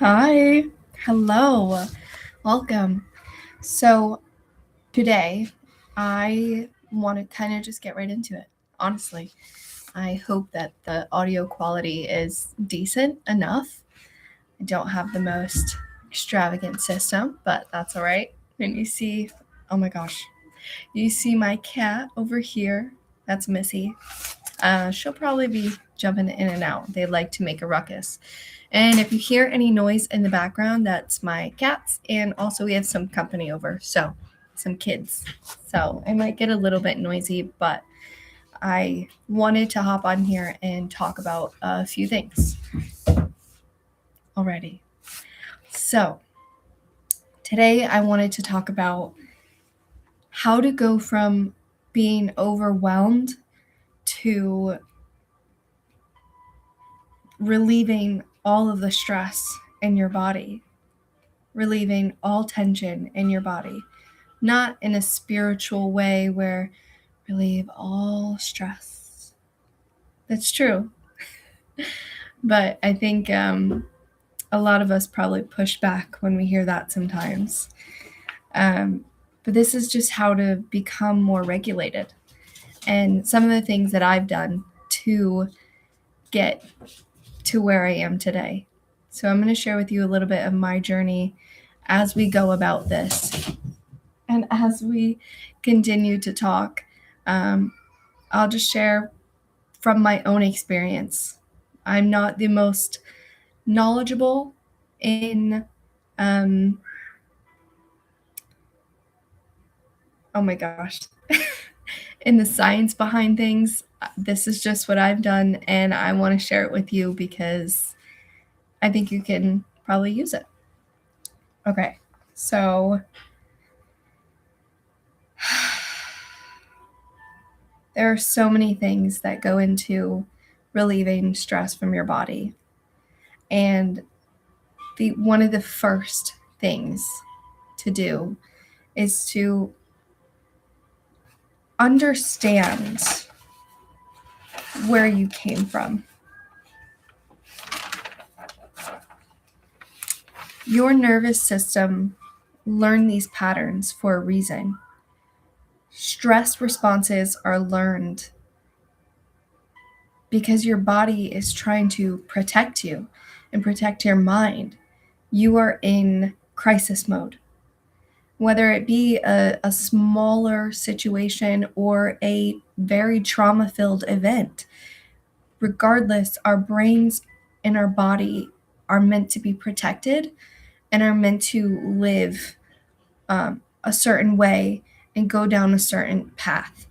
Hi. Hello. Welcome. So, today I want to kind of just get right into it. Honestly, I hope that the audio quality is decent enough. I don't have the most extravagant system, but that's all right. And you see, oh my gosh, you see my cat over here. That's Missy. She'll probably be jumping in and out. They like to make a ruckus. And if you hear any noise in the background, that's my cats. And also, we have some company over, so some kids. So I might get a little bit noisy, but I wanted to hop on here and talk about a few things already. So today, I wanted to talk about how to go from being overwhelmed to relieving all of the stress in your body, relieving all tension in your body, not in a spiritual way where relieve all stress. That's true. But I think a lot of us probably push back when we hear that sometimes. But this is just how to become more regulated. And some of the things that I've done to get to where I am today. So I'm going to share with you a little bit of my journey as we go about this. And as we continue to talk, I'll just share from my own experience. I'm not the most knowledgeable in, oh my gosh, in the science behind things. This is just what I've done, and I want to share it with you because I think you can probably use it. Okay, so there are so many things that go into relieving stress from your body. And one of the first things to do is to understand where you came from. Your nervous system learned these patterns for a reason. Stress responses are learned because your body is trying to protect you and protect your mind. You are in crisis mode. Whether it be a smaller situation or a very trauma filled event, regardless, our brains and our body are meant to be protected and are meant to live a certain way and go down a certain path.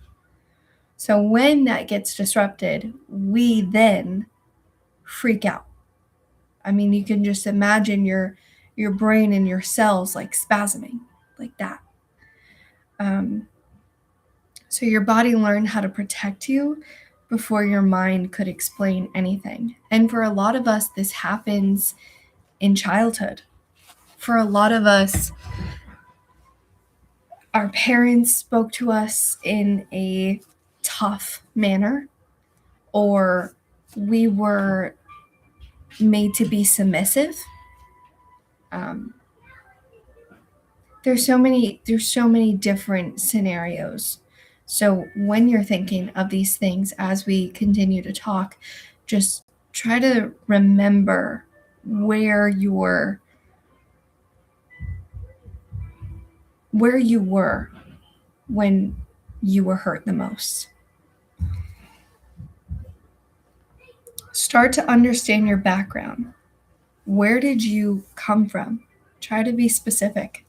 So when that gets disrupted, we then freak out. I mean, you can just imagine your brain and your cells like spasming like that. So your body learned how to protect you before your mind could explain anything. And for a lot of us, this happens in childhood. For a lot of us, our parents spoke to us in a tough manner, or we were made to be submissive. There's so many different scenarios. So when you're thinking of these things as we continue to talk, just try to remember where you were when you were hurt the most. Start to understand your background. Where did you come from? Try to be specific.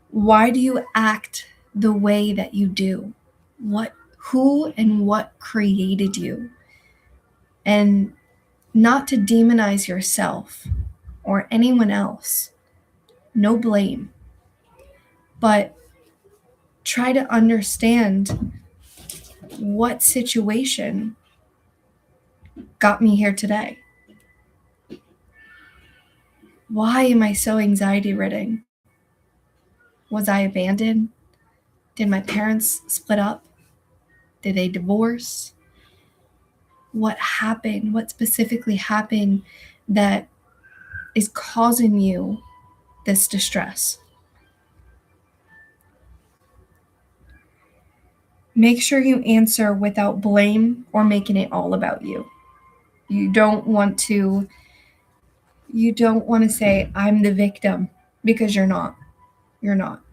Why do you act the way that you do? Who and what created you? And not to demonize yourself or anyone else. No blame. But try to understand what situation got me here today. Why am I so anxiety ridden? Was I abandoned? Did my parents split up? Did they divorce? What happened? What specifically happened that is causing you this distress. Make sure you answer without blame or making it all about you. You don't want to say I'm the victim, because you're not. You're not.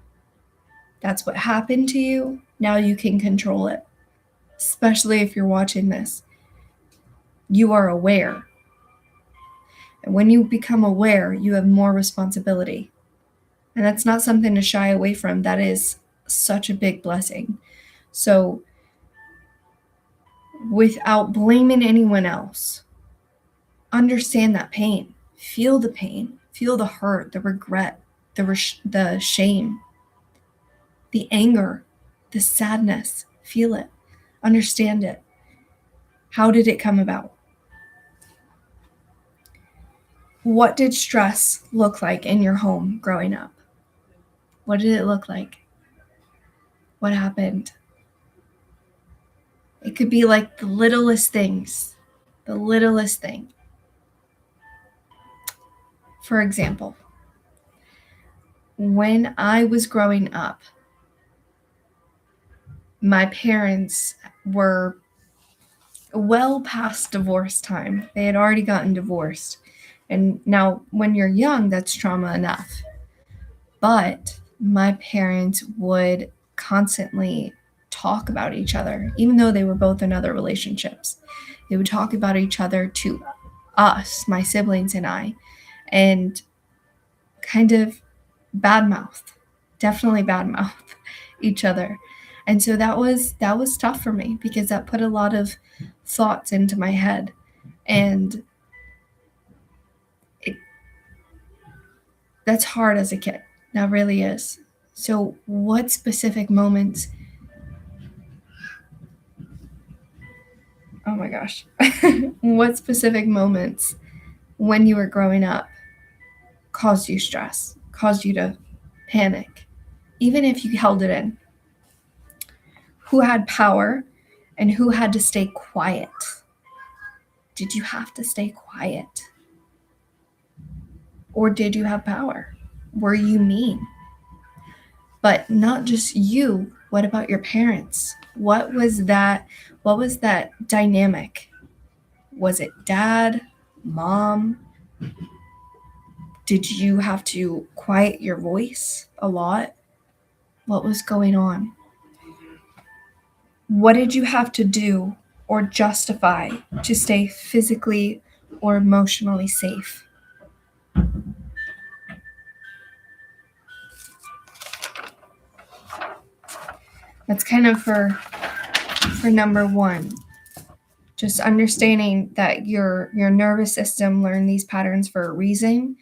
That's what happened to you. Now you can control it. Especially if you're watching this. You are aware. And when you become aware, you have more responsibility. And that's not something to shy away from. That is such a big blessing. So, without blaming anyone else, understand that pain. Feel the pain. Feel the hurt, the regret, the shame, the anger, the sadness. Feel it. Understand it. How did it come about? What did stress look like in your home growing up? What did it look like? What happened? It could be like the littlest things. The littlest thing. For example, when I was growing up, my parents were well past divorce time. They had already gotten divorced. And now, when you're young, that's trauma enough. But my parents would constantly talk about each other, even though they were both in other relationships. They would talk about each other to us, my siblings and I, and kind of definitely badmouth each other. And so that was tough for me, because that put a lot of thoughts into my head. And that's hard as a kid. That really is. So what specific moments? Oh my gosh. What specific moments when you were growing up caused you stress, caused you to panic, even if you held it in? Who had power and who had to stay quiet? Did you have to stay quiet? Or did you have power? Were you mean? But not just you. What about your parents? What was that dynamic? Was it dad, mom? Did you have to quiet your voice a lot? What was going on? What did you have to do or justify to stay physically or emotionally safe? That's kind of for number one. Just understanding that your nervous system learned these patterns for a reason,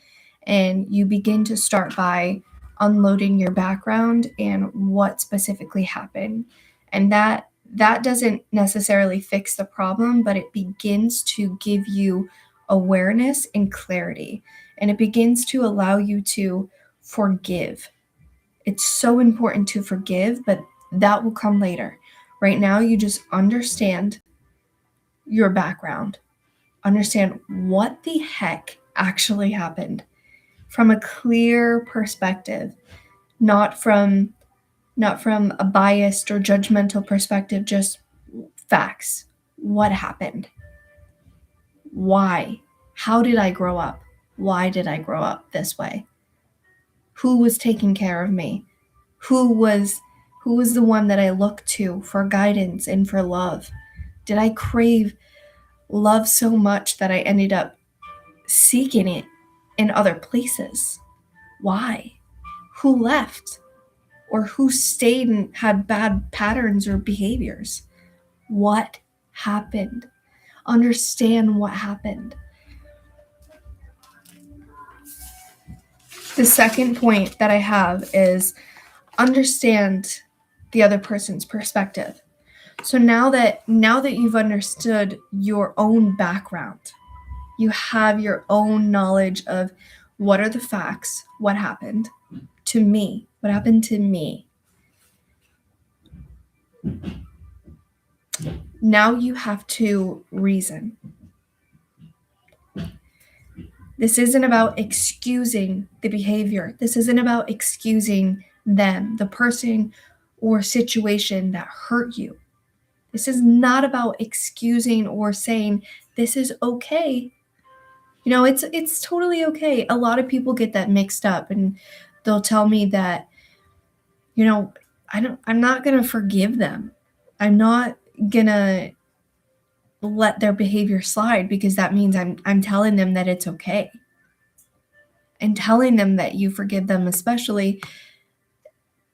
and you begin to start by unloading your background and what specifically happened. And that doesn't necessarily fix the problem, but it begins to give you awareness and clarity, and it begins to allow you to forgive. It's so important to forgive, but that will come later. Right now, you just understand your background, understand what the heck actually happened from a clear perspective, not from a biased or judgmental perspective, just facts. What happened? Why? How did I grow up? Why did I grow up this way? Who was taking care of me? Who was the one that I looked to for guidance and for love? Did I crave love so much that I ended up seeking it in other places? Why? Who left? Or who stayed and had bad patterns or behaviors? What happened? Understand what happened. The second point that I have is understand the other person's perspective. So now that you've understood your own background, you have your own knowledge of what are the facts, what happened to me, Now you have to reason. This isn't about excusing the behavior. This isn't about excusing them, the person or situation that hurt you. This is not about excusing or saying this is okay. It's totally okay. A lot of people get that mixed up, and they'll tell me that, I'm not going to forgive them. I'm not going to let their behavior slide, because that means I'm telling them that it's okay. And telling them that you forgive them, especially,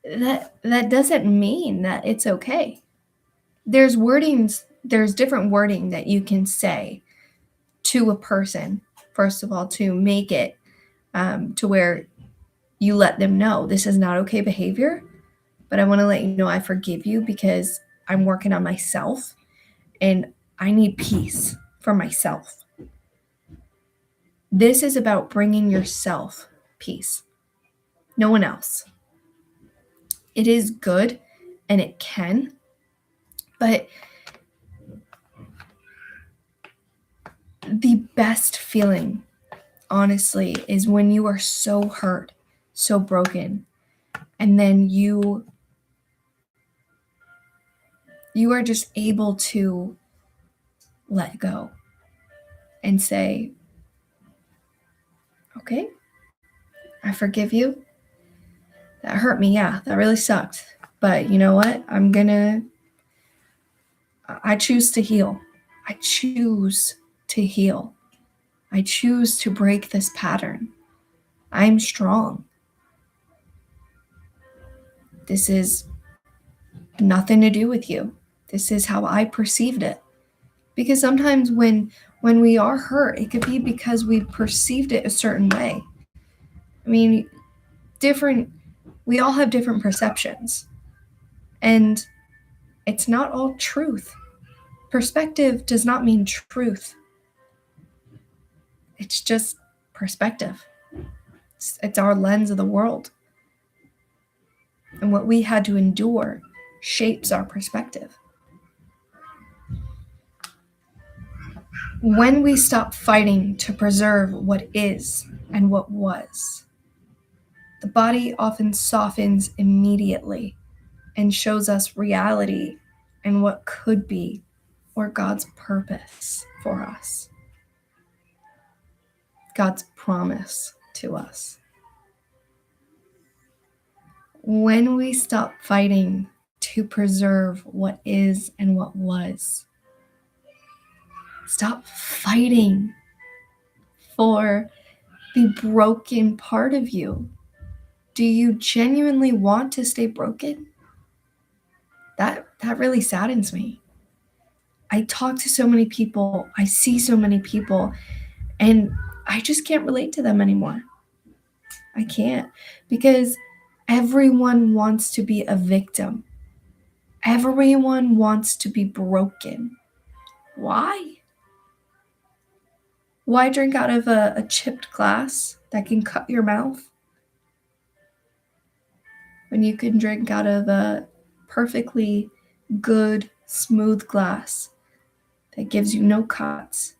that doesn't mean that it's okay. There's different wording that you can say to a person, first of all, to make it to where you let them know this is not okay behavior, but I want to let you know I forgive you because I'm working on myself and I need peace for myself. This is about bringing yourself peace, no one else. It is good and it can, but the best feeling, honestly, is when you are so hurt, so broken, and then you are just able to let go and say, okay, I forgive you. That hurt me. Yeah, that really sucked. But you know what? I choose to heal. I choose to heal. I choose to break this pattern. I'm strong. This is nothing to do with you. This is how I perceived it. Because sometimes when we are hurt, it could be because we perceived it a certain way. I mean, we all have different perceptions. And it's not all truth. Perspective does not mean truth. It's just perspective. It's our lens of the world. And what we had to endure shapes our perspective. When we stop fighting to preserve what is and what was, the body often softens immediately and shows us reality and what could be, or God's purpose for us, God's promise to us. When we stop fighting to preserve what is and what was, stop fighting for the broken part of you. Do you genuinely want to stay broken? That really saddens me. I talk to so many people, I see so many people, and I just can't relate to them anymore. I can't, because everyone wants to be a victim. Everyone wants to be broken. Why? Why drink out of a chipped glass that can cut your mouth when you can drink out of a perfectly good, smooth glass that gives you no cuts?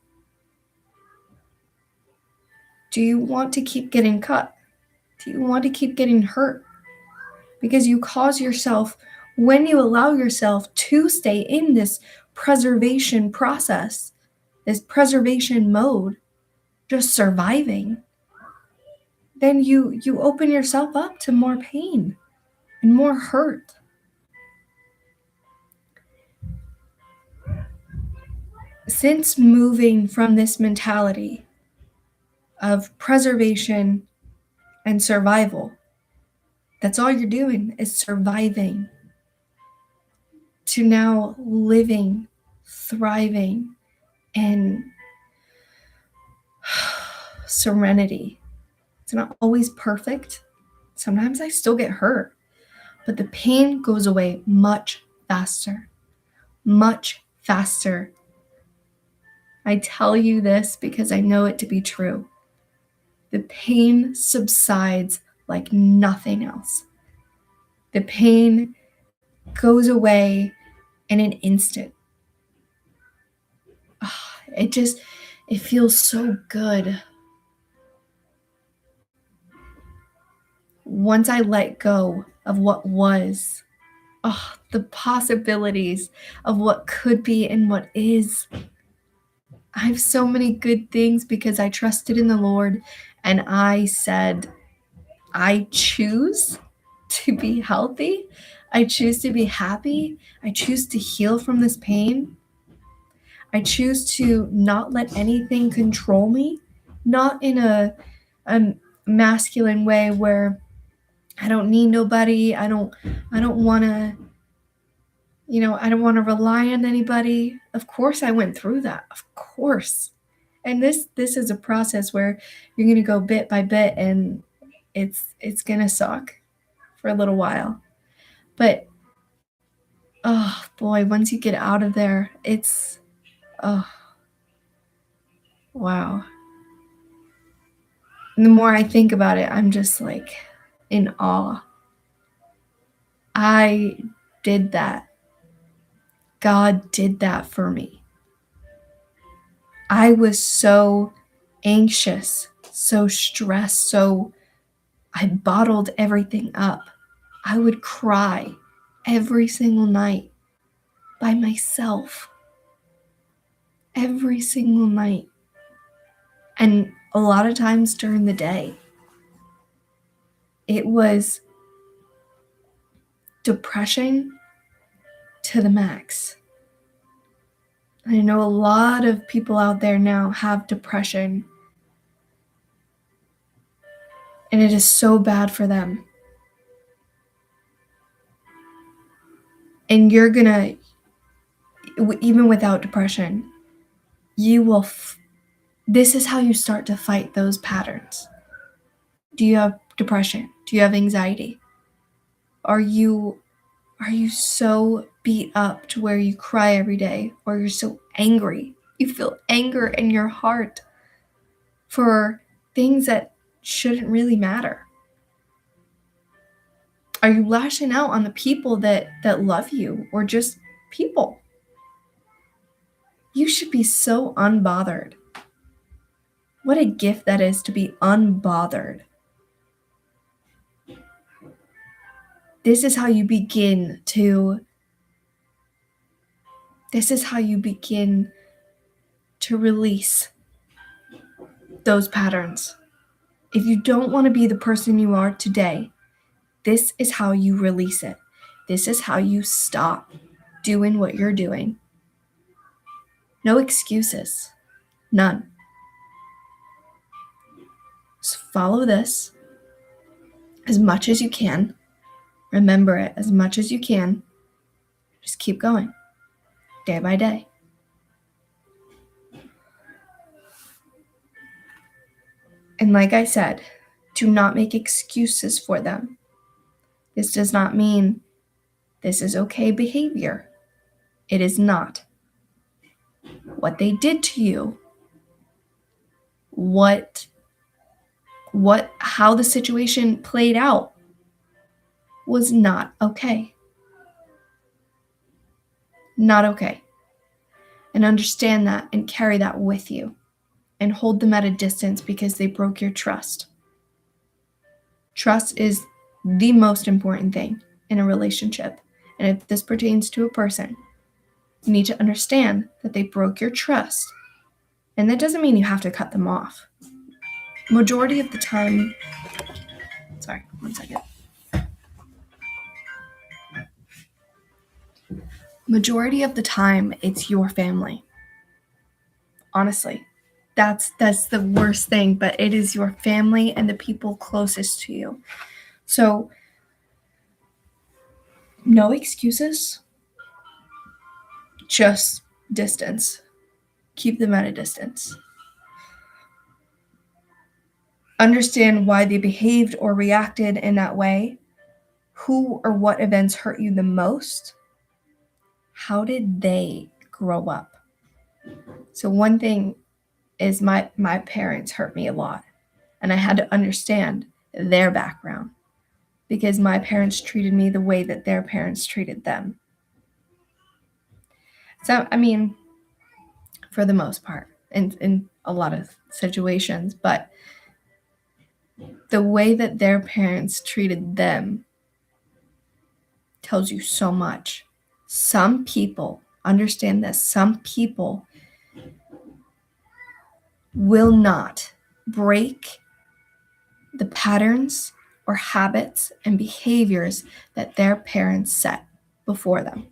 Do you want to keep getting cut? Do you want to keep getting hurt? Because you cause yourself, when you allow yourself to stay in this preservation process, this preservation mode, just surviving, then you open yourself up to more pain and more hurt. Since moving from this mentality of preservation and survival, that's all you're doing is surviving, to now living, thriving, and serenity. It's not always perfect. Sometimes I still get hurt, but the pain goes away much faster. Much faster. I tell you this because I know it to be true. The pain subsides like nothing else. The pain goes away in an instant. It feels so good once I let go of what was, the possibilities of what could be and what is. I have so many good things because I trusted in the Lord and I said, I choose to be healthy. I choose to be happy. I choose to heal from this pain. I choose to not let anything control me, not in a masculine way where I don't need nobody. I don't want to, I don't want to rely on anybody. Of course I went through that. Of course. And this is a process where you're going to go bit by bit and it's going to suck for a little while. But oh boy, once you get out of there, it's wow. And the more I think about it, I'm just like in awe. I did that. God did that for me. I was so anxious, so stressed, so I bottled everything up. I would cry every single night by myself. Every single night. And a lot of times during the day. It was depression to the max. I know a lot of people out there now have depression, and it is so bad for them. And you're gonna, even without depression, you will, this is how you start to fight those patterns. Do you have depression? Do you have anxiety? Are you so beat up to where you cry every day, or you're so angry? You feel anger in your heart for things that shouldn't really matter. Are you lashing out on the people that love you, or just people? You should be so unbothered. What a gift that is to be unbothered. This is how you begin to release those patterns. If you don't want to be the person you are today, this is how you release it. This is how you stop doing what you're doing. No excuses. None. Just follow this as much as you can. Remember it as much as you can. Just keep going, day by day. And like I said, do not make excuses for them. This does not mean this is okay behavior. It is not. What they did to you, how the situation played out was not okay. Not okay. And understand that and carry that with you and hold them at a distance because they broke your trust. Trust is the most important thing in a relationship. And if this pertains to a person, you need to understand that they broke your trust. And that doesn't mean you have to cut them off. Majority of the time, sorry, one second. Majority of the time, it's your family. Honestly, that's the worst thing, but it is your family and the people closest to you. So, no excuses, just distance. Keep them at a distance. Understand why they behaved or reacted in that way. Who or what events hurt you the most? How did they grow up? So one thing is my parents hurt me a lot, and I had to understand their background because my parents treated me the way that their parents treated them. So, I mean, for the most part, in a lot of situations, but The way that their parents treated them tells you so much. Some people, understand this, some people will not break the patterns or habits and behaviors that their parents set before them.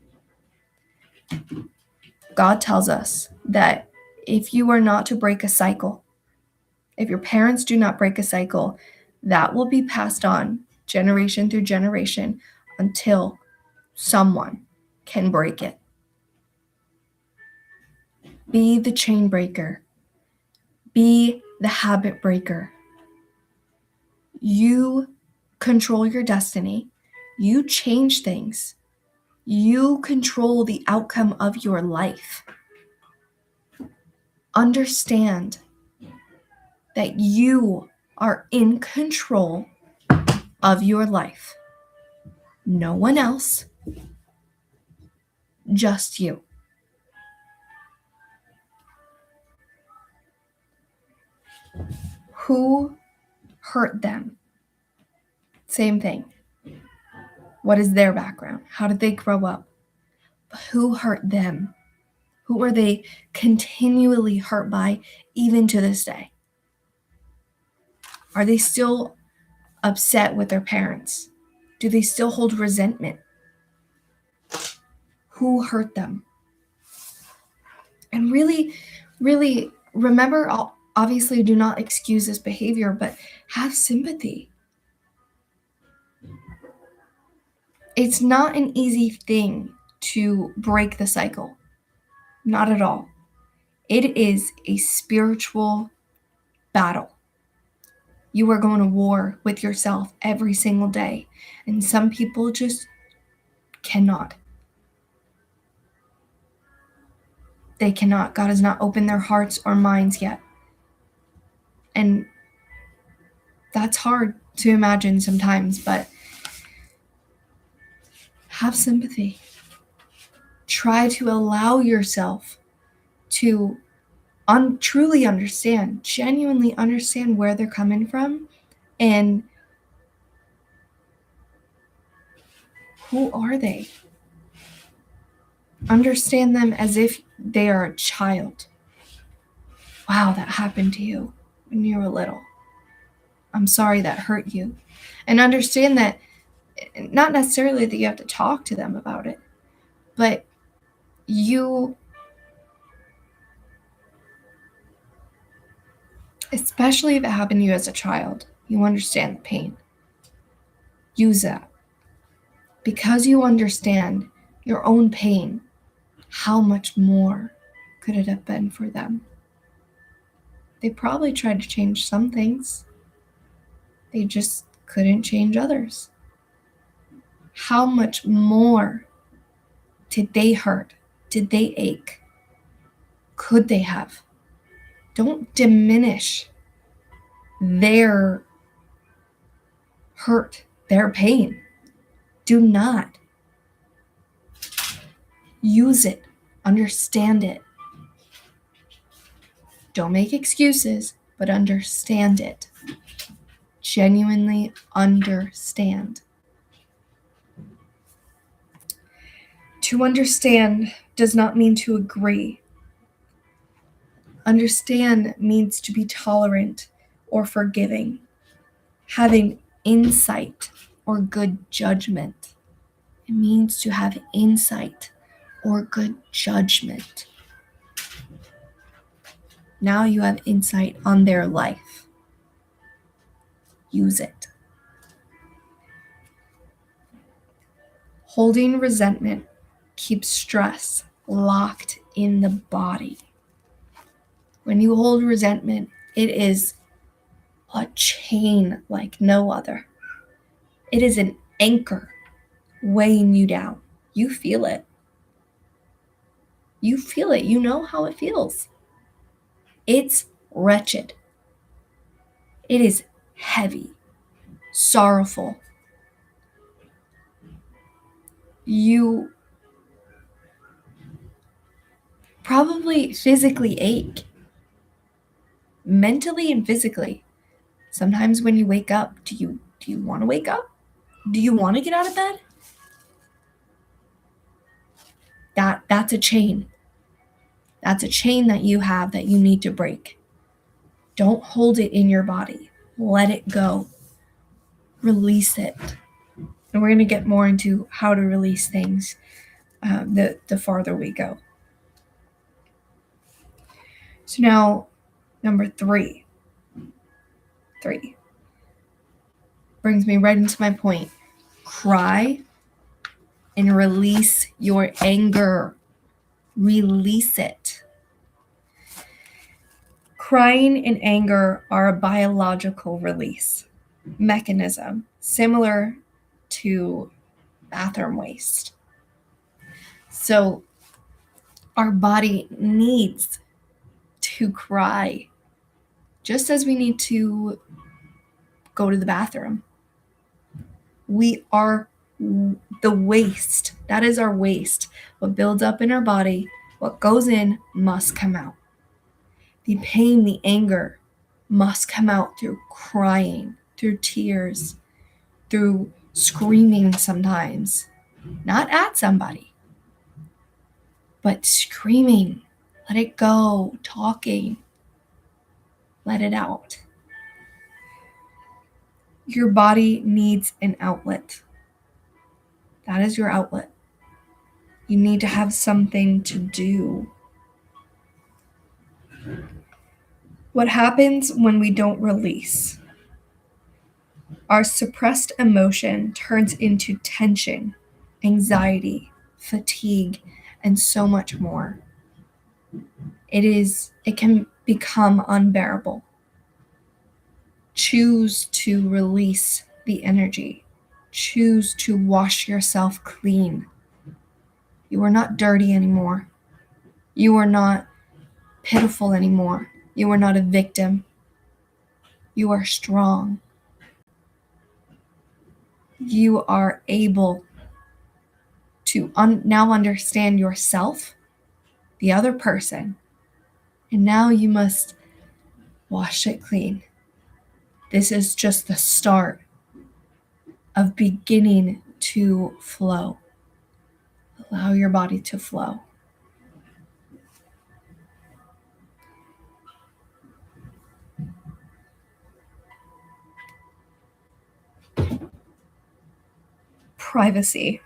God tells us that if you are not to break a cycle, if your parents do not break a cycle, that will be passed on generation through generation until someone can break it. Be the chain breaker. Be the habit breaker. You control your destiny. You change things. You control the outcome of your life. Understand that you are in control of your life. No one else, just you. Who hurt them? Same thing. What is their background? How did they grow up? Who hurt them? Who are they continually hurt by, even to this day? Are they still upset with their parents? Do they still hold resentment? Who hurt them? And really, really remember, obviously do not excuse this behavior, but have sympathy. It's not an easy thing to break the cycle. Not at all. It is a spiritual battle. You are going to war with yourself every single day. And some people just cannot. They cannot. God has not opened their hearts or minds yet. And that's hard to imagine sometimes, but have sympathy. Try to allow yourself to truly understand, genuinely understand where they're coming from and who are they. Understand them as if they are a child. Wow, that happened to you when you were little. I'm sorry that hurt you. And understand that not necessarily that you have to talk to them about it, but you, especially if it happened to you as a child, you understand the pain. Use that. Because you understand your own pain, how much more could it have been for them? They probably tried to change some things. They just couldn't change others. How much more did they hurt? Did they ache? Could they have? Don't diminish their hurt, their pain. Do not. Use it. Understand it. Don't make excuses, but understand it. Genuinely understand. To understand does not mean to agree. Understand means to be tolerant or forgiving, having insight or good judgment. It means to have insight or good judgment. Now you have insight on their life. Use it. Holding resentment keeps stress locked in the body. When you hold resentment, it is a chain like no other. It is an anchor weighing you down. You feel it. You feel it. You know how it feels. It's wretched. It is heavy, sorrowful. You probably physically ache, mentally and physically. Sometimes when you wake up, do you want to wake up? Do you want to get out of bed? That's a chain. That's a chain that you have that you need to break. Don't hold it in your body. Let it go. Release it. And we're going to get more into how to release things the farther we go. So now, number 3. 3 brings me right into my point. Cry and release your anger. Release it. Crying and anger are a biological release mechanism similar to bathroom waste. So our body needs to cry just as we need to go to the bathroom. We are the waste. That is our waste. What builds up in our body, what goes in must come out. The pain, the anger must come out through crying, through tears, through screaming sometimes. Not at somebody, but screaming. Let it go. Talking. Let it out. Your body needs an outlet. That is your outlet. You need to have something to do. What happens when we don't release? Our suppressed emotion turns into tension, anxiety, fatigue, and so much more. It can become unbearable. Choose to release the energy. Choose to wash yourself clean. You are not dirty anymore. You are not pitiful anymore. You are not a victim. You are strong. You are able to now understand yourself, the other person, and now you must wash it clean. This is just the start of beginning to flow. Allow your body to flow. Privacy.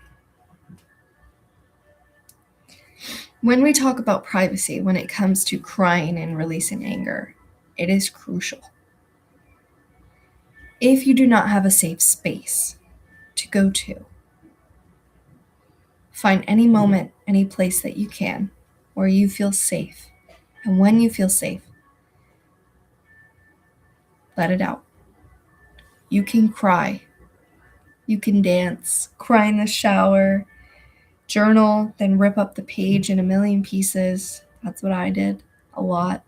When we talk about privacy, when it comes to crying and releasing anger, it is crucial. If you do not have a safe space to go to, find any moment, any place that you can where you feel safe. And when you feel safe, let it out. You can cry. You can dance, cry in the shower, journal, then rip up the page in a million pieces. That's what I did a lot.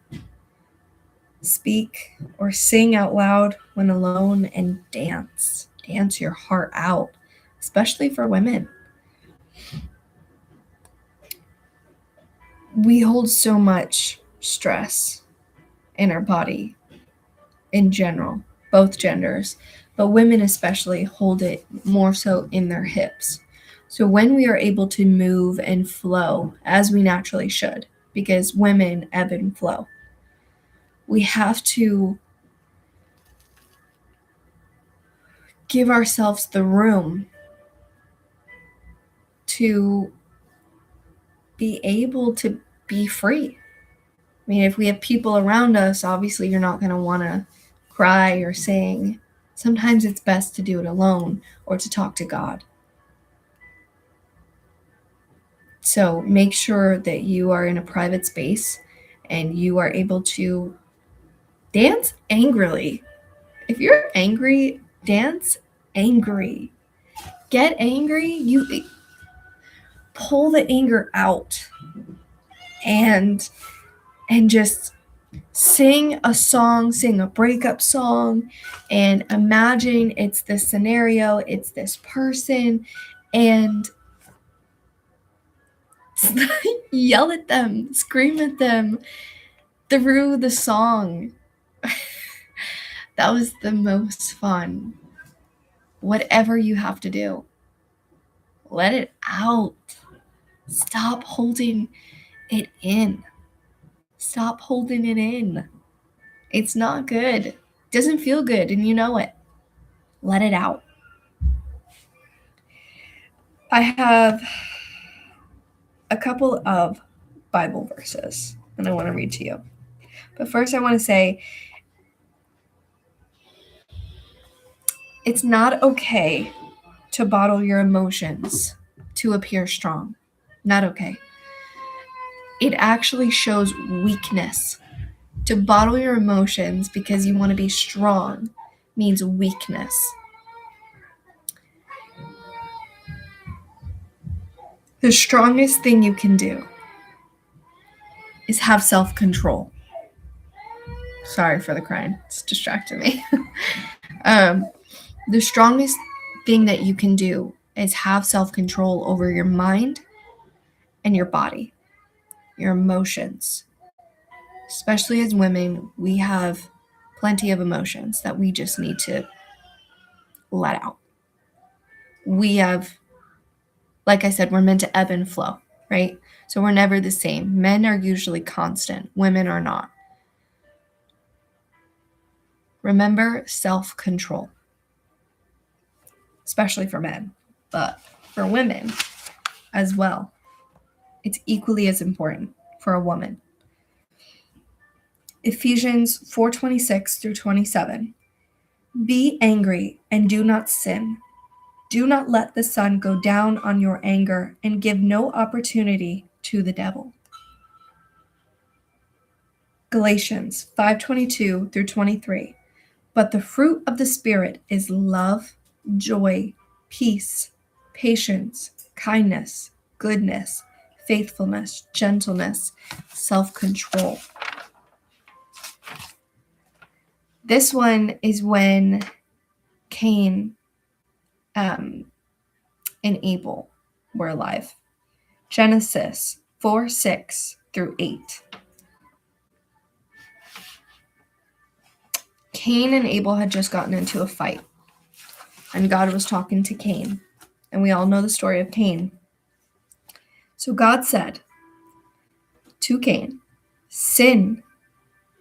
Speak or sing out loud when alone and dance. Dance your heart out, especially for women. We hold so much stress in our body in general, both genders, but women especially hold it more so in their hips. So when we are able to move and flow as we naturally should, because women ebb and flow, we have to give ourselves the room to be able to be free. I mean, if we have people around us, obviously you're not going to want to cry or sing. Sometimes it's best to do it alone or to talk to God. So make sure that you are in a private space and you are able to dance angrily. If you're angry, dance angry. Get angry, you pull the anger out and just sing a song, sing a breakup song, and imagine it's this scenario, it's this person, and yell at them, scream at them through the song. That was the most fun. Whatever you have to do, let it out. Stop holding it in. Stop holding it in. It's not good. It doesn't feel good, and you know it. Let it out. I have a couple of Bible verses and I want to read to you. But first, I want to say it's not okay to bottle your emotions to appear strong. Not okay. It actually shows weakness. To bottle your emotions because you want to be strong means weakness. The strongest thing you can do is have self-control. Sorry for the crying. It's distracting me. The strongest thing that you can do is have self-control over your mind and your body, your emotions. Especially as women, we have plenty of emotions that we just need to let out. We have, like I said, we're meant to ebb and flow, right? So we're never the same. Men are usually constant. Women are not. Remember self-control, especially for men, but for women as well. It's equally as important for a woman. Ephesians 4:26 through 27. Be angry and do not sin. Do not let the sun go down on your anger and give no opportunity to the devil. Galatians 5:22 through 23. But the fruit of the Spirit is love, joy, peace, patience, kindness, goodness, faithfulness, gentleness, self-control. This one is when Cain and Abel were alive. Genesis 4:6 through 8. Cain and Abel had just gotten into a fight, and God was talking to Cain, and we all know the story of Cain. So God said to Cain, sin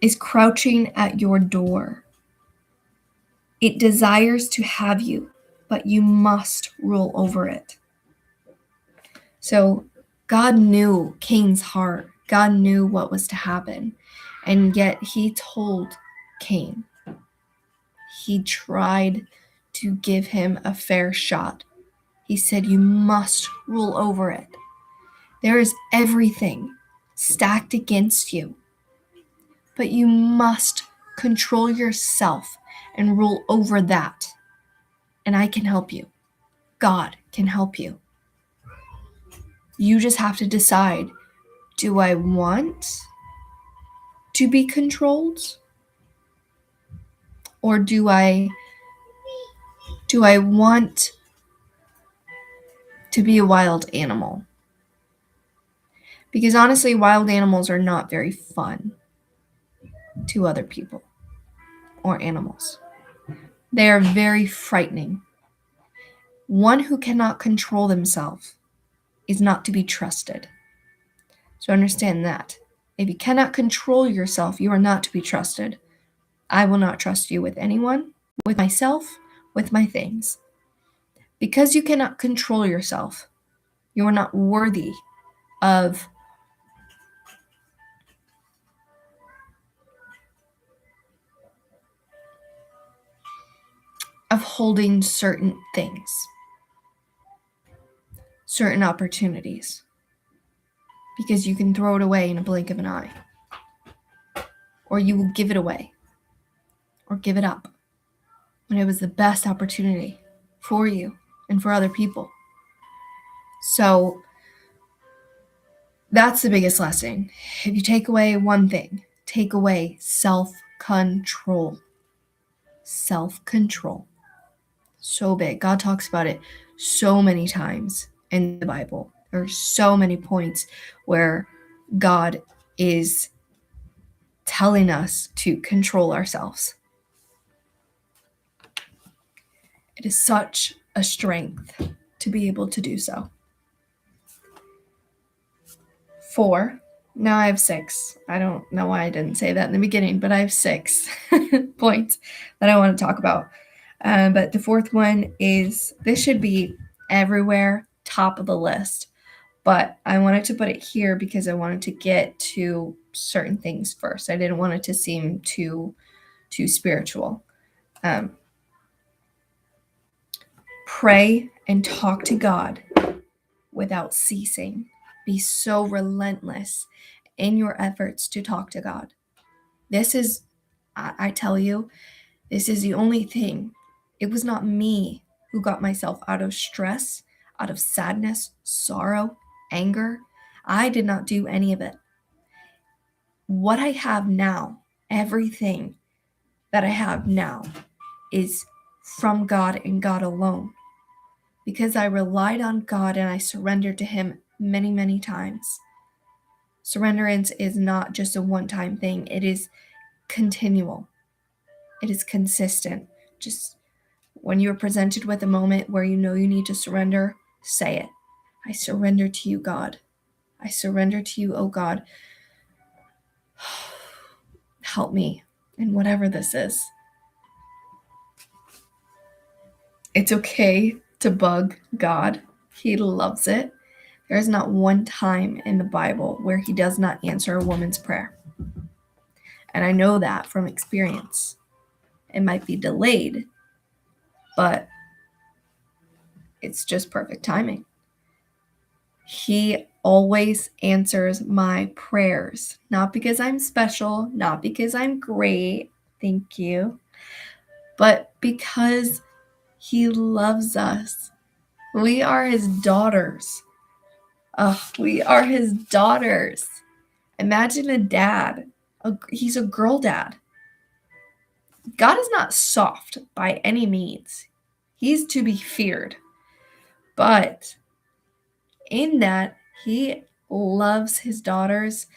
is crouching at your door. It desires to have you, but you must rule over it. So God knew Cain's heart. God knew what was to happen, and yet he told Cain. He tried to give him a fair shot. He said, you must rule over it. There is everything stacked against you, but you must control yourself and rule over that. And I can help you. God can help you. You just have to decide, do I want to be controlled? Or do I want to be a wild animal? Because honestly, wild animals are not very fun to other people or animals. They are very frightening. One who cannot control themselves is not to be trusted. So understand that. If you cannot control yourself, you are not to be trusted. I will not trust you with anyone, with myself, with my things. Because you cannot control yourself, you are not worthy of holding certain things, certain opportunities, because you can throw it away in a blink of an eye, or you will give it away or give it up when it was the best opportunity for you and for other people. So that's the biggest lesson. If you take away one thing, take away self-control. Self-control. So big. God talks about it so many times in the Bible. There are so many points where God is telling us to control ourselves. It is such a strength to be able to do so. 4. Now I have 6. I don't know why I didn't say that in the beginning, but I have 6 points that I want to talk about. But the fourth one is, this should be everywhere, top of the list. But I wanted to put it here because I wanted to get to certain things first. I didn't want it to seem too spiritual. Pray and talk to God without ceasing. Be so relentless in your efforts to talk to God. This is, I tell you, this is the only thing. It was not me who got myself out of stress, out of sadness, sorrow, anger. I did not do any of it. What I have now, everything that I have now, is from God and God alone. Because I relied on God and I surrendered to Him many, many times. Surrenderance is not just a one-time thing. It is continual. It is consistent. Just when you're presented with a moment where you know you need to surrender, say it. I surrender to you, God. I surrender to you, oh God. Help me in whatever this is. It's okay to bug God. He loves it. There is not one time in the Bible where He does not answer a woman's prayer. And I know that from experience. It might be delayed, but it's just perfect timing. He always answers my prayers, not because I'm special, not because I'm great, thank you, but because He loves us. We are His daughters. We are His daughters. Imagine a dad. He's a girl dad. God is not soft by any means. He's to be feared. But in that, He loves His daughters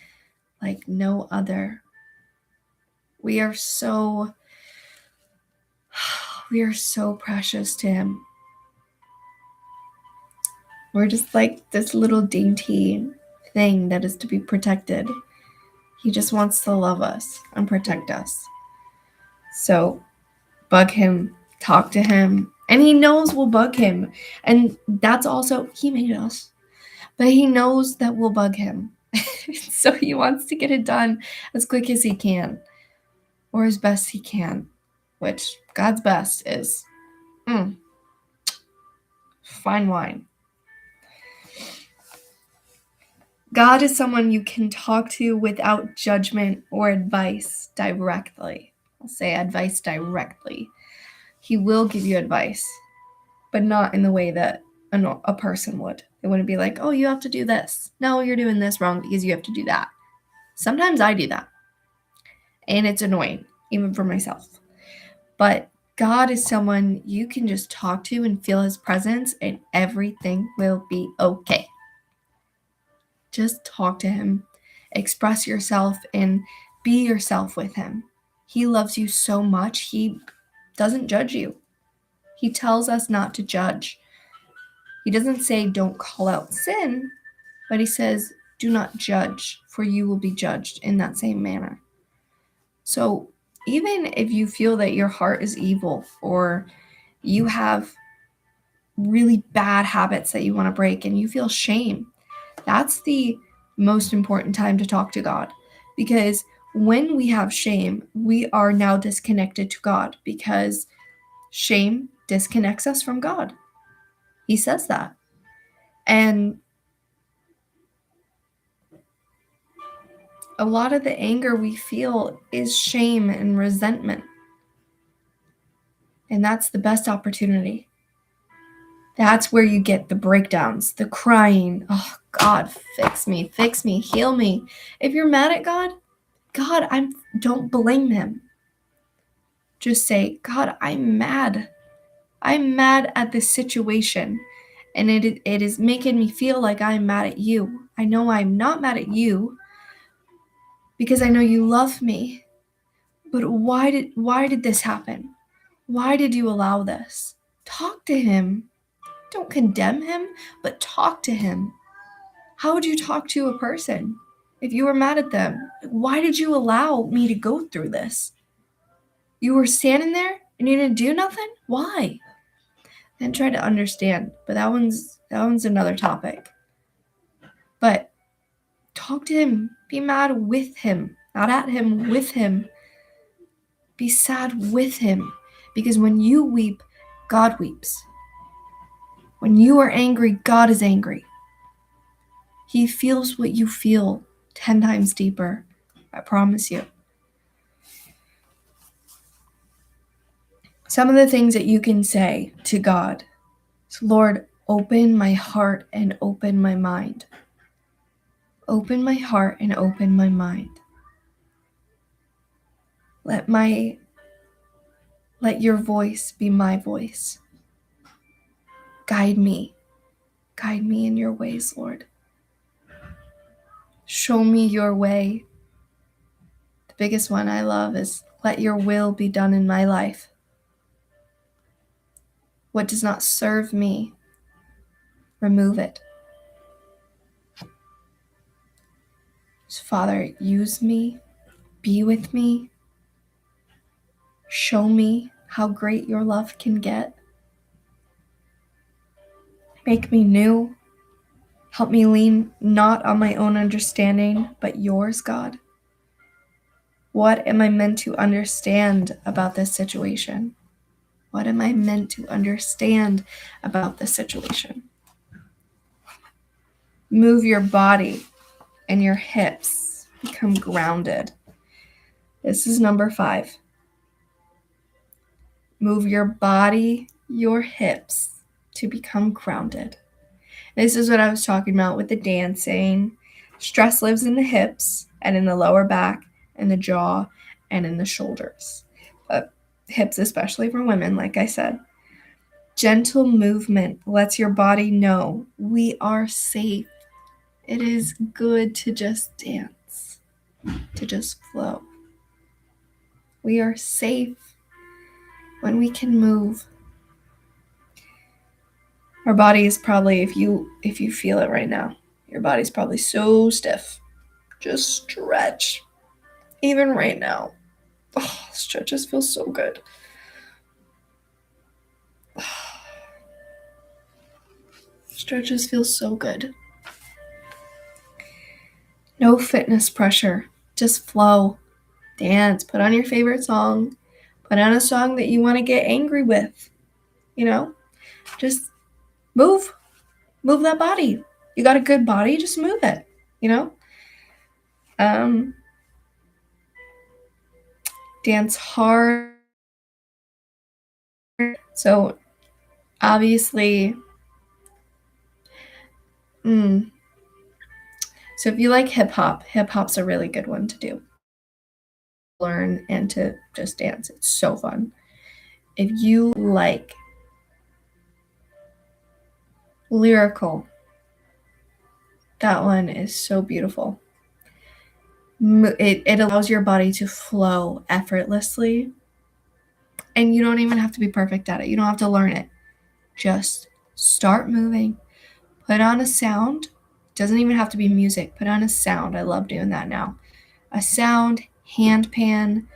like no other. We are so precious to Him. We're just like this little dainty thing that is to be protected. He just wants to love us and protect us. So bug Him, talk to Him, and He knows we'll bug Him. And that's also, He made us, but He knows that we'll bug Him. So He wants to get it done as quick as He can, or as best He can, which God's best is fine wine. God is someone you can talk to without judgment or advice directly. I'll say advice directly. He will give you advice, but not in the way that a person would. It wouldn't be like, oh, you have to do this. No, you're doing this wrong because you have to do that. Sometimes I do that. And it's annoying, even for myself. But God is someone you can just talk to and feel His presence, and everything will be okay. Just talk to Him, express yourself, and be yourself with Him. He loves you so much. He doesn't judge you. He tells us not to judge. He doesn't say don't call out sin, but He says do not judge, for you will be judged in that same manner. So even if you feel that your heart is evil or you have really bad habits that you want to break and you feel shame, that's the most important time to talk to God. Because when we have shame, we are now disconnected to God, because shame disconnects us from God. He says that. And a lot of the anger we feel is shame and resentment. And that's the best opportunity. That's where you get the breakdowns, the crying. Oh, God, fix me, heal me. If you're mad at God, don't blame Him. Just say, God, I'm mad. I'm mad at this situation. And it is making me feel like I'm mad at you. I know I'm not mad at you because I know you love me. But why did this happen? Why did you allow this? Talk to him. Don't condemn him, but talk to him. How would you talk to a person if you were mad at them? Why did you allow me to go through this? You were standing there and you didn't do nothing? Why? Then try to understand. But that one's another topic. But talk to him. Be mad with him. Not at him, with him. Be sad with him. Because when you weep, God weeps. When you are angry, God is angry. He feels what you feel 10 times deeper. I promise you. Some of the things that you can say to God is, Lord, open my heart and open my mind. Open my heart and open my mind. Let your voice be my voice. Guide me. Guide me in your ways, Lord. Show me your way. The biggest one I love is, let your will be done in my life. What does not serve me, remove it. So, Father, use me, be with me, show me how great your love can get. Make me new. Help me lean not on my own understanding, but yours, God. What am I meant to understand about this situation? What am I meant to understand about this situation? Move your body and your hips. Become grounded. This is number 5. Move your body, your hips to become grounded. This is what I was talking about with the dancing. Stress lives in the hips and in the lower back and the jaw and in the shoulders. But hips, especially for women, like I said. Gentle movement lets your body know we are safe. It is good to just dance, to just flow. We are safe when we can move. Our body is probably, if you feel it right now, your body's probably so stiff. Just stretch. Even right now. Oh, stretches feel so good. Stretches feel so good. No fitness pressure. Just flow. Dance. Put on your favorite song. Put on a song that you want to get angry with. Just move. Move that body. You got a good body, just move it. Dance hard. So obviously, so if you like hip hop's a really good one to do. Learn and to just dance. It's so fun. If you like lyrical, that one is so beautiful. It allows your body to flow effortlessly, and you don't even have to be perfect at it. You don't have to learn it. Just start moving. Put on a sound. Doesn't even have to be music. Put on a sound. I love doing that now. A sound, hand pan,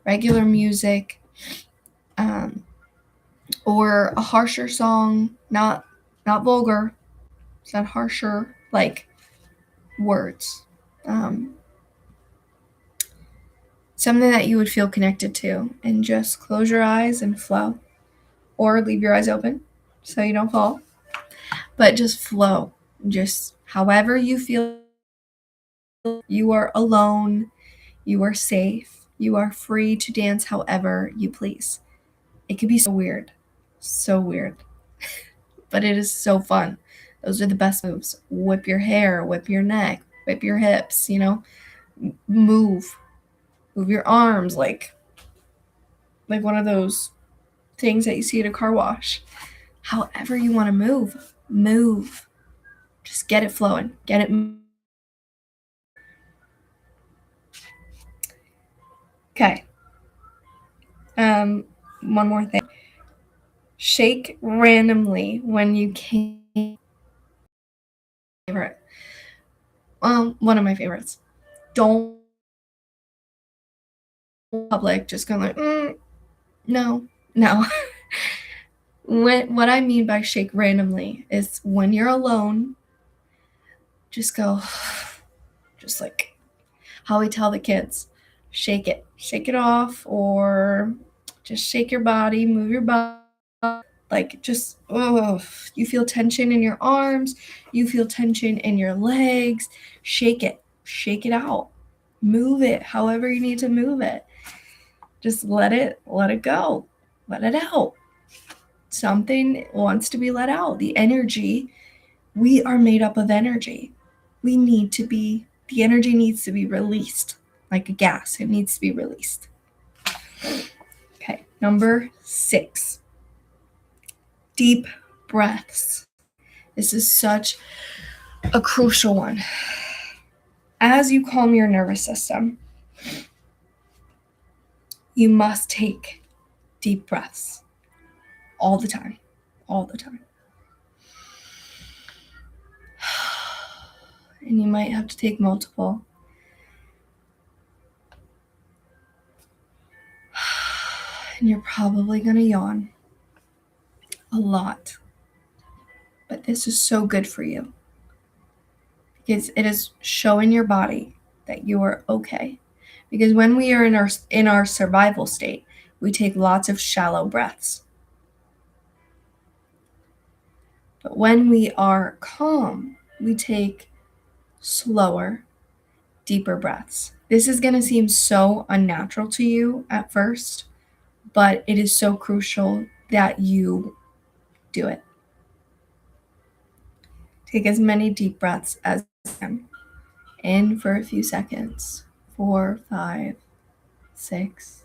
regular music, or a harsher song, not vulgar. It's not harsher, like words. Something that you would feel connected to, and just close your eyes and flow, or leave your eyes open so you don't fall, but just flow. Just however you feel. You are alone, you are safe, you are free to dance however you please. It could be so weird, but it is so fun. Those are the best moves. Whip your hair, whip your neck, whip your hips, move your arms like one of those things that you see at a car wash. However you want to move. Just get it flowing. Get it. Okay. One more thing. Shake randomly when you can. Favorite. One of my favorites. Don't public just going like, no. What I mean by shake randomly is when you're alone, just go, just like how we tell the kids, shake it off, or just shake your body, move your body. Like just, you feel tension in your arms, you feel tension in your legs, shake it out, move it however you need to move it. Just let it go, let it out. Something wants to be let out. The energy, we are made up of energy. The energy needs to be released like a gas. It needs to be released. Okay, number 6. Deep breaths. This is such a crucial one. As you calm your nervous system, you must take deep breaths all the time. And you might have to take multiple. And you're probably going to yawn a lot. But this is so good for you, because it is showing your body that you are okay. Because when we are in our survival state, we take lots of shallow breaths. But when we are calm, we take slower, deeper breaths. This is going to seem so unnatural to you at first, but it is so crucial that you do it. Take as many deep breaths as you can. In for a few seconds. 4, 5, 6.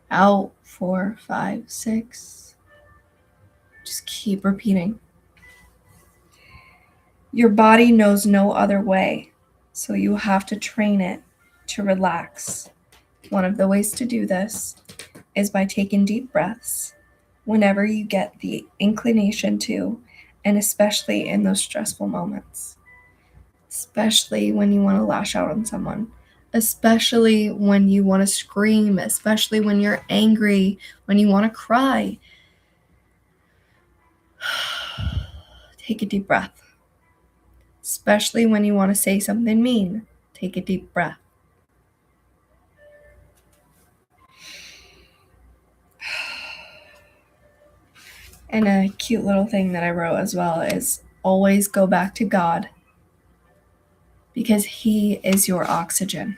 Out. 4, 5, 6. Just keep repeating. Your body knows no other way, so you have to train it to relax. One of the ways to do this is by taking deep breaths whenever you get the inclination to, and especially in those stressful moments. Especially when you want to lash out on someone. Especially when you want to scream. Especially when you're angry, when you want to cry. Take a deep breath. Especially when you want to say something mean. Take a deep breath. And a cute little thing that I wrote as well is always go back to God, because He is your oxygen.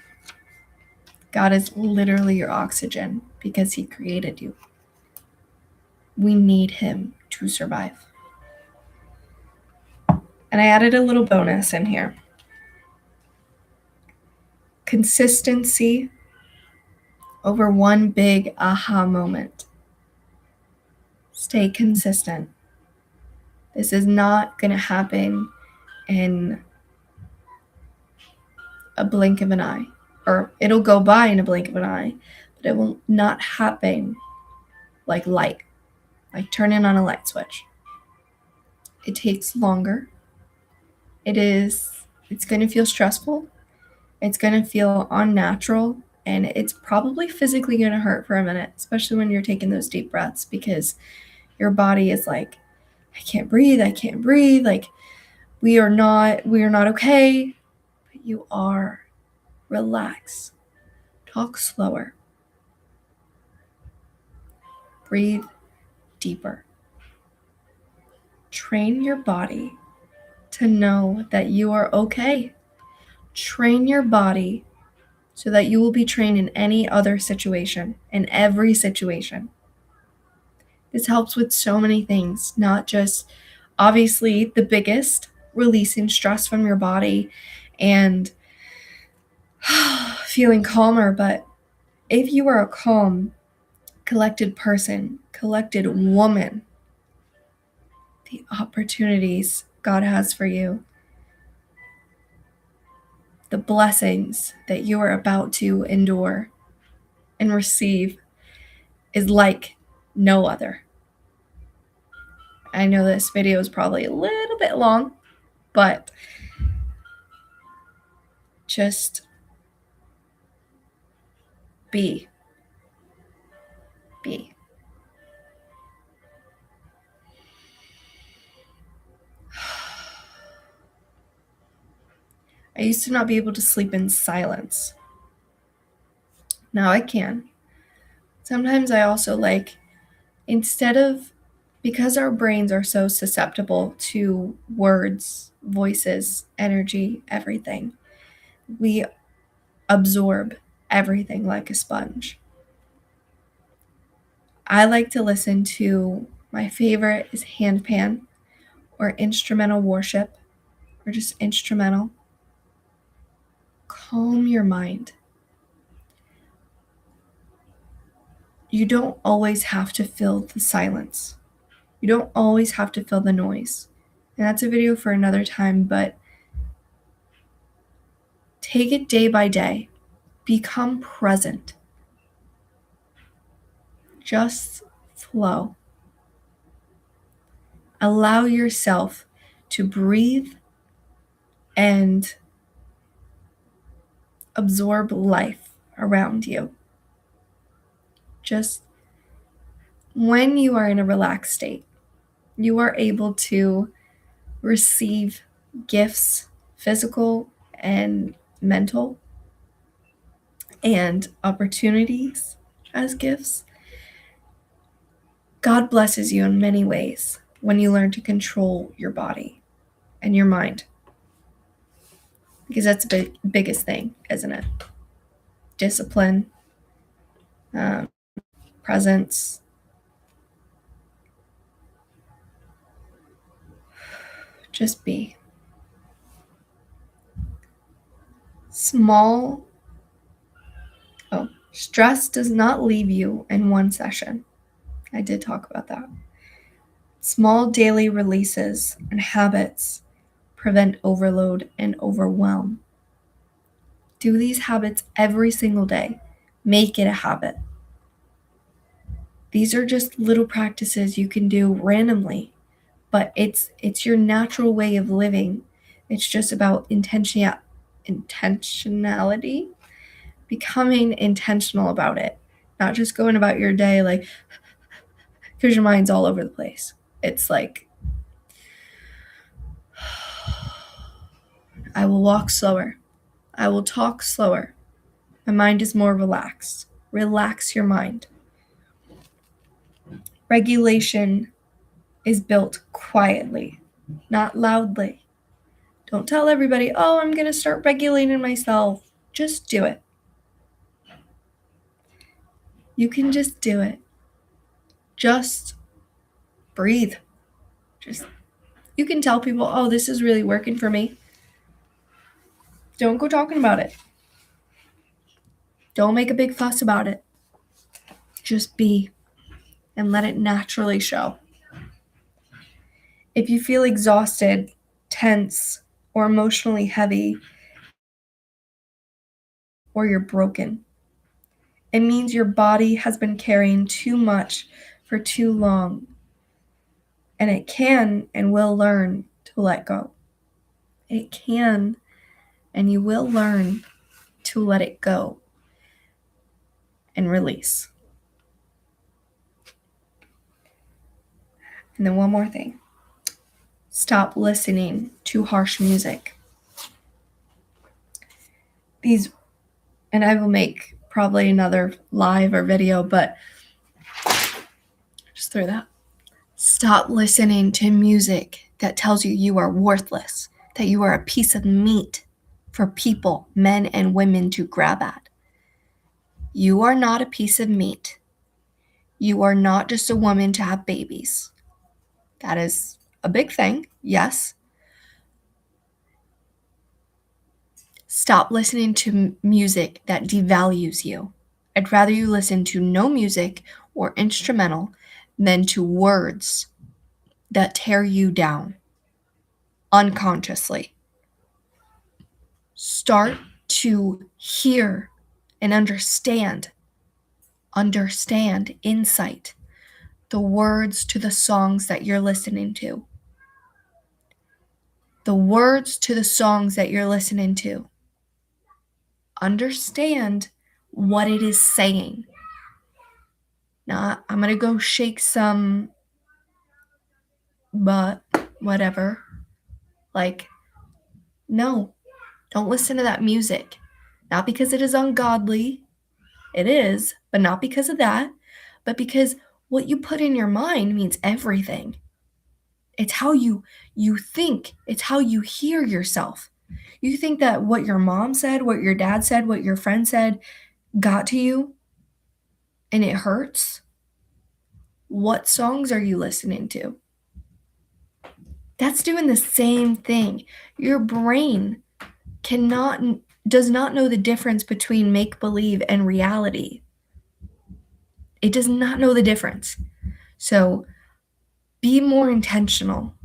God is literally your oxygen because He created you. We need Him to survive. And I added a little bonus in here. Consistency over one big aha moment. Stay consistent. This is not going to happen in a blink of an eye. Or it'll go by in a blink of an eye, but it will not happen like light. Like turning on a light switch. It takes longer. It's going to feel stressful. It's going to feel unnatural, and it's probably physically going to hurt for a minute, especially when you're taking those deep breaths, because your body is like, I can't breathe. Like we are not okay, but you are. Relax. Talk slower. Breathe deeper. Train your body to know that you are okay. Train your body so that you will be trained in any other situation, in every situation. This helps with so many things, not just, obviously, the biggest, releasing stress from your body and feeling calmer. But if you are a calm, collected person, collected woman, the opportunities God has for you, the blessings that you are about to endure and receive is like no other. I know this video is probably a little bit long, but just be. Be. I used to not be able to sleep in silence. Now I can. Sometimes I also because our brains are so susceptible to words, voices, energy, everything, we absorb everything like a sponge. I like to listen to, my favorite is handpan or instrumental worship or just instrumental. Calm your mind. You don't always have to fill the silence. You don't always have to fill the noise. And that's a video for another time, but take it day by day. Become present. Just flow. Allow yourself to breathe and absorb life around you. Just when you are in a relaxed state, you are able to receive gifts, physical and mental, and opportunities as gifts. God blesses you in many ways when you learn to control your body and your mind. Because that's the biggest thing, isn't it? Discipline, presence. Just be. Stress does not leave you in one session. I did talk about that. Small daily releases and habits prevent overload and overwhelm. Do these habits every single day. Make it a habit. These are just little practices you can do randomly, but it's your natural way of living. It's just about intentionality, becoming intentional about it, not just going about your day because your mind's all over the place. It's like, I will walk slower. I will talk slower. My mind is more relaxed. Relax your mind. Regulation is built quietly, not loudly. Don't tell everybody, oh, I'm going to start regulating myself. Just do it. You can just do it. Just breathe. You can tell people, oh, this is really working for me. Don't go talking about it. Don't make a big fuss about it. Just be and let it naturally show. If you feel exhausted, tense, or emotionally heavy, or you're broken, it means your body has been carrying too much for too long, and it can and will learn to let go. It can and you will learn to let it go and release. And then one more thing. Stop listening to harsh music. And I will make probably another live or video, but just throw that. Stop listening to music that tells you you are worthless, that you are a piece of meat for people, men and women, to grab at. You are not a piece of meat. You are not just a woman to have babies. That is a big thing, yes. Stop listening to music that devalues you. I'd rather you listen to no music or instrumental than to words that tear you down unconsciously. Start to hear and understand insight the words to the songs that you're listening to. The words to the songs that you're listening to. Understand what it is saying. Not, I'm going to go shake some butt, whatever. Like, no, don't listen to that music. Not because it is ungodly. It is, but not because of that, but because what you put in your mind means everything. It's how you think. It's how you hear yourself. You think that what your mom said, what your dad said, what your friend said got to you and it hurts? What songs are you listening to? That's doing the same thing. Your brain does not know the difference between make-believe and reality. It does not know the difference. So be more intentional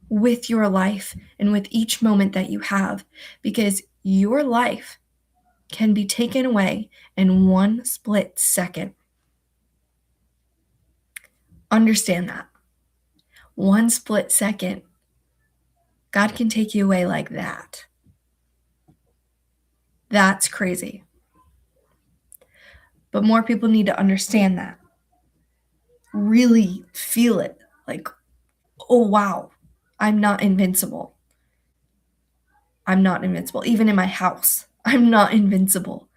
with your life and with each moment that you have, because your life can be taken away in one split second. Understand that. One split second, God can take you away like that. That's crazy. But more people need to understand that. Really feel it. Like, oh, wow, I'm not invincible. I'm not invincible. Even in my house, I'm not invincible.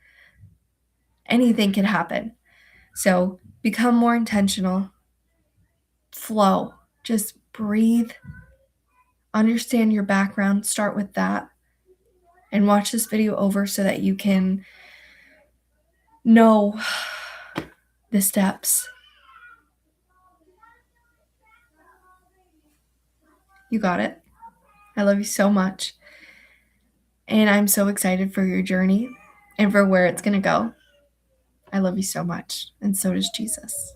Anything can happen. So become more intentional. Flow. Just breathe. Understand your background. Start with that. And watch this video over so that you can know the steps. You got it. I love you so much. And I'm so excited for your journey and for where it's going to go. I love you so much. And so does Jesus.